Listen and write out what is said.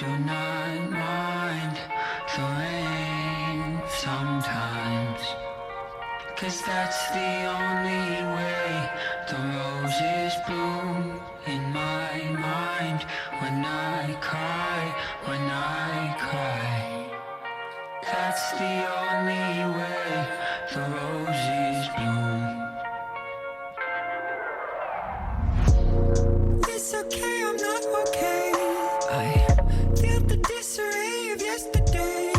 do not mind the rain sometimes, 'cause that's the only way the roses bloom in my mind. When I cry, when I cry, that's the only way the roses bloom. It's okay, I'm not okay. I feel the disarray of yesterday.